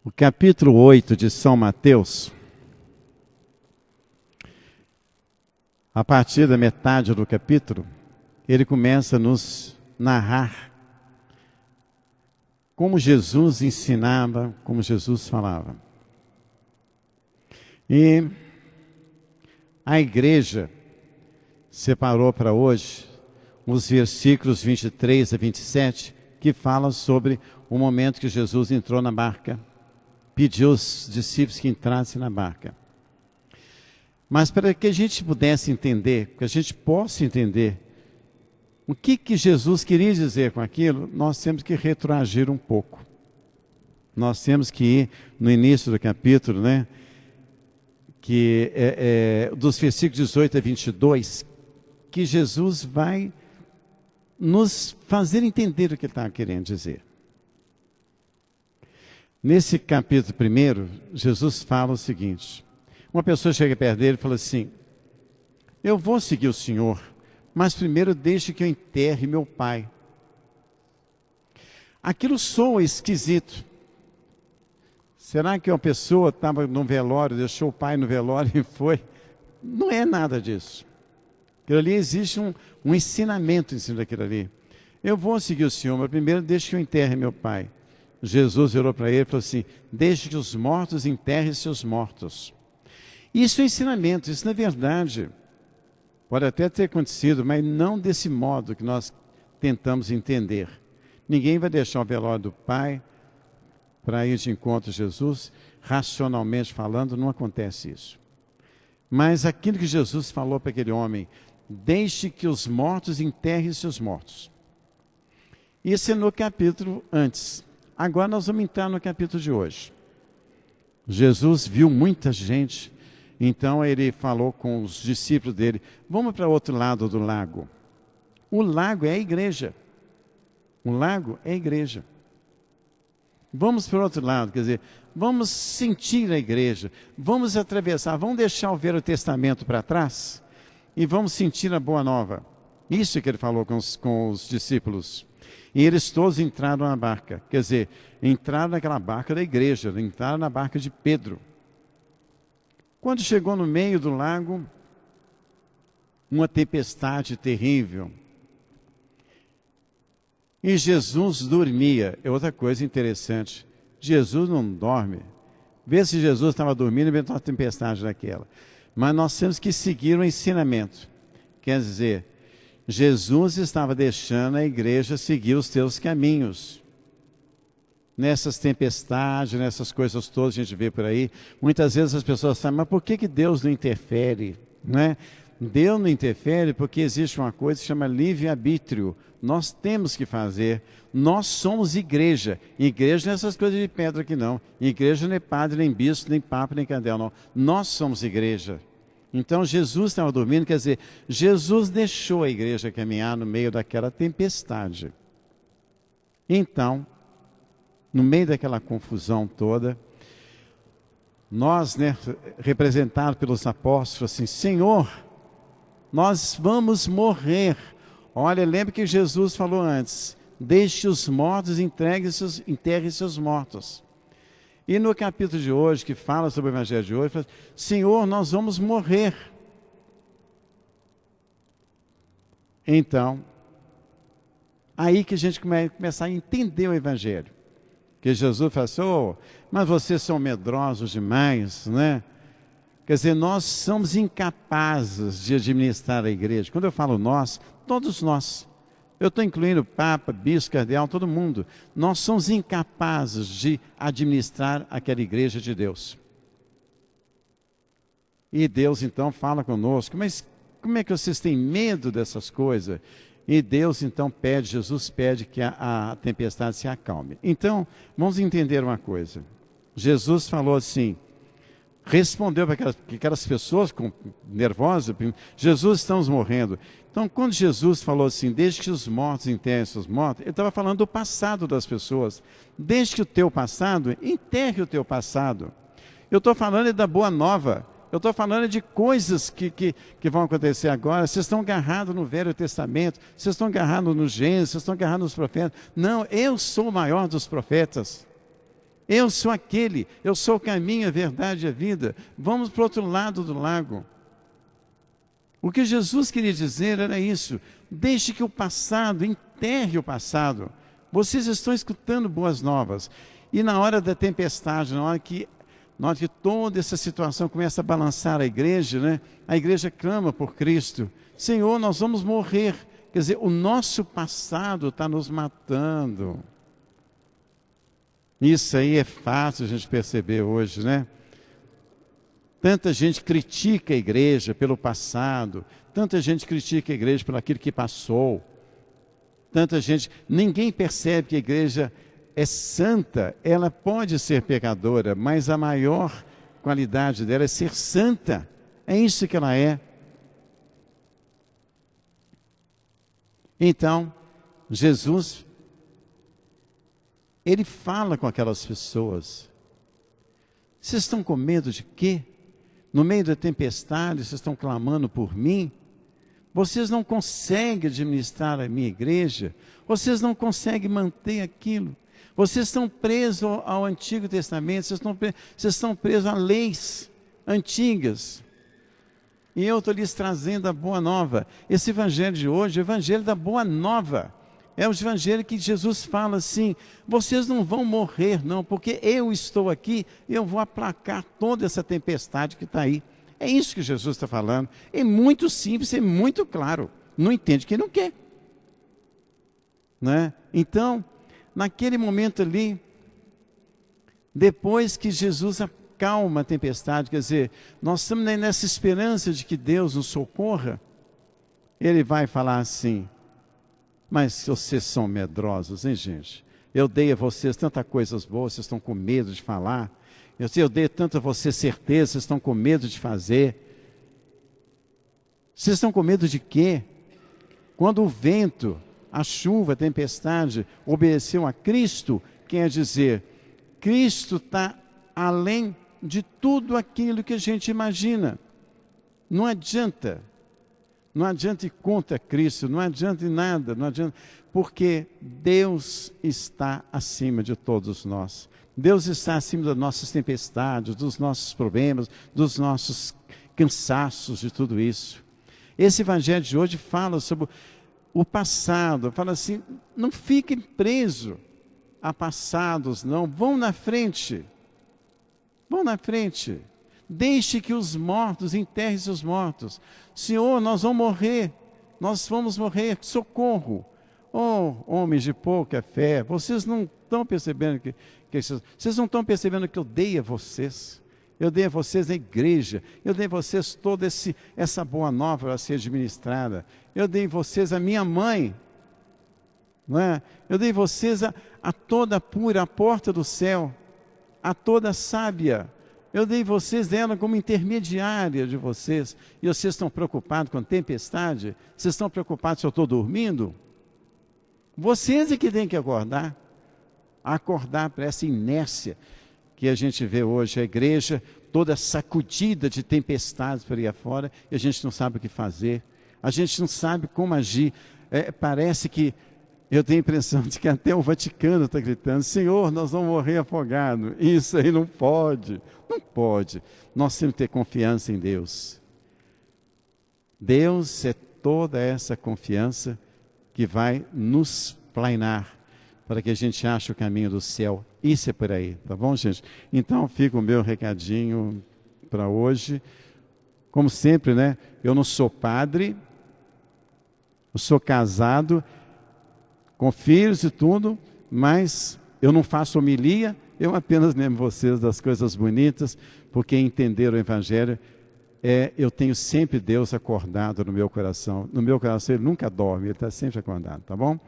O capítulo 8 de São Mateus, a partir da metade do capítulo, ele começa a nos narrar como Jesus ensinava, como Jesus falava. E a igreja separou para hoje os versículos 23 a 27, que falam sobre o momento que Jesus entrou na barca, pediu aos discípulos que entrassem na barca. Mas para que a gente pudesse entender, que a gente possa entender o que Jesus queria dizer com aquilo, nós temos que retroagir um pouco. Nós temos que ir no início do capítulo, né? Que dos versículos 18 a 22, que Jesus vai nos fazer entender o que ele estava querendo dizer. Nesse capítulo 1, Jesus fala o seguinte: uma pessoa chega perto dele e fala assim: eu vou seguir o Senhor, mas primeiro deixe que eu enterre meu pai. Aquilo soa esquisito. Será que uma pessoa estava no velório, deixou o pai no velório e foi? Não é nada disso. Aquilo ali existe um ensinamento em cima daquilo ali. Eu vou seguir o Senhor, mas primeiro deixe que eu enterre meu pai. Jesus virou para ele e falou assim: deixe que os mortos enterrem seus mortos. Isso é ensinamento, isso na verdade pode até ter acontecido, mas não desse modo que nós tentamos entender. Ninguém vai deixar o velório do pai para ir de encontro a Jesus. Racionalmente falando, não acontece isso. Mas aquilo que Jesus falou para aquele homem: deixe que os mortos enterrem seus mortos. Isso é no capítulo antes. Agora nós vamos entrar no capítulo de hoje. Jesus viu muita gente, então ele falou com os discípulos dele: vamos para o outro lado do lago. O lago é a igreja. O lago é a igreja. Vamos para o outro lado, quer dizer, vamos sentir a igreja, vamos atravessar, vamos deixar o Velho Testamento para trás e vamos sentir a Boa Nova. Isso que ele falou com os discípulos. E eles todos entraram na barca, quer dizer, entraram naquela barca da igreja, entraram na barca de Pedro. Quando chegou no meio do lago, uma tempestade terrível. E Jesus dormia. É outra coisa interessante. Jesus não dorme. Vê se Jesus estava dormindo e veio uma tempestade daquela. Mas nós temos que seguir o ensinamento. Quer dizer, Jesus estava deixando a igreja seguir os seus caminhos. Nessas tempestades, nessas coisas todas que a gente vê por aí, muitas vezes as pessoas falam: mas por que Deus não interfere? Não é? Deus não interfere porque existe uma coisa que se chama livre-arbítrio. Nós temos que fazer. Nós somos igreja. Igreja não é essas coisas de pedra aqui não. Igreja não é padre, nem bispo, nem papa, nem candel não. Nós somos igreja. Então Jesus estava dormindo, quer dizer, Jesus deixou a igreja caminhar no meio daquela tempestade. Então, no meio daquela confusão toda, nós, representados pelos apóstolos, assim: Senhor, nós vamos morrer. Olha, lembre que Jesus falou antes: deixe os mortos, enterrem seus mortos. E no capítulo de hoje, que fala sobre o Evangelho de hoje, fala: Senhor, nós vamos morrer. Então, aí que a gente começa a entender o Evangelho. Que Jesus fala assim: oh, mas vocês são medrosos demais, né? Quer dizer, nós somos incapazes de administrar a igreja. Quando eu falo nós, todos nós. Eu estou incluindo o Papa, Bispo, Cardeal, todo mundo. Nós somos incapazes de administrar aquela igreja de Deus. E Deus então fala conosco: mas como é que vocês têm medo dessas coisas? E Deus então pede, Jesus pede que a tempestade se acalme. Então, vamos entender uma coisa. Jesus falou assim, respondeu para aquelas pessoas nervosas: Jesus, estamos morrendo. Então, quando Jesus falou assim: desde que os mortos enterrem seus mortos, ele estava falando do passado das pessoas. Desde que o teu passado, enterre o teu passado. Eu estou falando da Boa Nova. Eu estou falando de coisas que vão acontecer agora. Vocês estão agarrados no Velho Testamento, vocês estão agarrados no Gênesis, vocês estão agarrados nos profetas. Não, eu sou o maior dos profetas. Eu sou aquele, eu sou o caminho, a verdade e a vida. Vamos para o outro lado do lago. O que Jesus queria dizer era isso. Deixe que o passado, enterre o passado. Vocês estão escutando boas novas. E na hora da tempestade, na hora que toda essa situação começa a balançar a igreja, né? A igreja clama por Cristo. Senhor, nós vamos morrer. Quer dizer, o nosso passado está nos matando. Isso aí é fácil a gente perceber hoje, né? Tanta gente critica a igreja pelo passado, tanta gente critica a igreja por aquilo que passou, tanta gente, ninguém percebe que a igreja é santa, ela pode ser pecadora, mas a maior qualidade dela é ser santa, é isso que ela é. Então, Jesus, ele fala com aquelas pessoas. Vocês estão com medo de quê? No meio da tempestade, vocês estão clamando por mim? Vocês não conseguem administrar a minha igreja? Vocês não conseguem manter aquilo? Vocês estão presos ao Antigo Testamento, vocês estão presos a leis antigas. E eu estou lhes trazendo a boa nova. Esse evangelho de hoje é o evangelho da boa nova. É o evangelho que Jesus fala assim, vocês não vão morrer não, porque eu estou aqui, eu vou aplacar toda essa tempestade que está aí. É isso que Jesus está falando. É muito simples, é muito claro. Não entende quem não quer. Né? Então, naquele momento ali, depois que Jesus acalma a tempestade, quer dizer, nós estamos nessa esperança de que Deus nos socorra, ele vai falar assim, mas vocês são medrosos, hein, gente? Eu dei a vocês tantas coisas boas, vocês estão com medo de falar. Eu dei tanto a vocês certeza, vocês estão com medo de fazer. Vocês estão com medo de quê? Quando o vento, a chuva, a tempestade obedeceu a Cristo, quer dizer, Cristo está além de tudo aquilo que a gente imagina. Não adianta. Não adianta ir contra Cristo, não adianta em nada, não adianta, porque Deus está acima de todos nós. Deus está acima das nossas tempestades, dos nossos problemas, dos nossos cansaços, de tudo isso. Esse evangelho de hoje fala sobre o passado, fala assim, não fiquem presos a passados, não, vão na frente, vão na frente. Deixe que os mortos enterrem seus mortos. Senhor, nós vamos morrer, socorro. Oh, homens de pouca fé, vocês não estão percebendo vocês não estão percebendo que eu dei a vocês. Eu dei a vocês a igreja, eu dei a vocês toda essa boa nova a ser administrada. Eu dei a vocês a minha mãe, não é? Eu dei a vocês a toda pura, a porta do céu, a toda sábia. Eu dei vocês ela como intermediária de vocês. E vocês estão preocupados com a tempestade? Vocês estão preocupados se eu estou dormindo? Vocês é que têm que acordar para essa inércia que a gente vê hoje. A igreja toda sacudida de tempestades por aí afora, e a gente não sabe o que fazer. A gente não sabe como agir. Parece que eu tenho a impressão de que até o Vaticano está gritando, Senhor, nós vamos morrer afogados. Isso aí não pode. Não pode. Nós temos que ter confiança em Deus. Deus é toda essa confiança que vai nos plainar para que a gente ache o caminho do céu. Isso é por aí, tá bom, gente? Então fica o meu recadinho para hoje. Como sempre, né? Eu não sou padre, eu sou casado, com filhos e tudo, mas eu não faço homilia, eu apenas lembro vocês das coisas bonitas, porque entender o Evangelho, eu tenho sempre Deus acordado no meu coração. No meu coração ele nunca dorme, ele está sempre acordado, tá bom?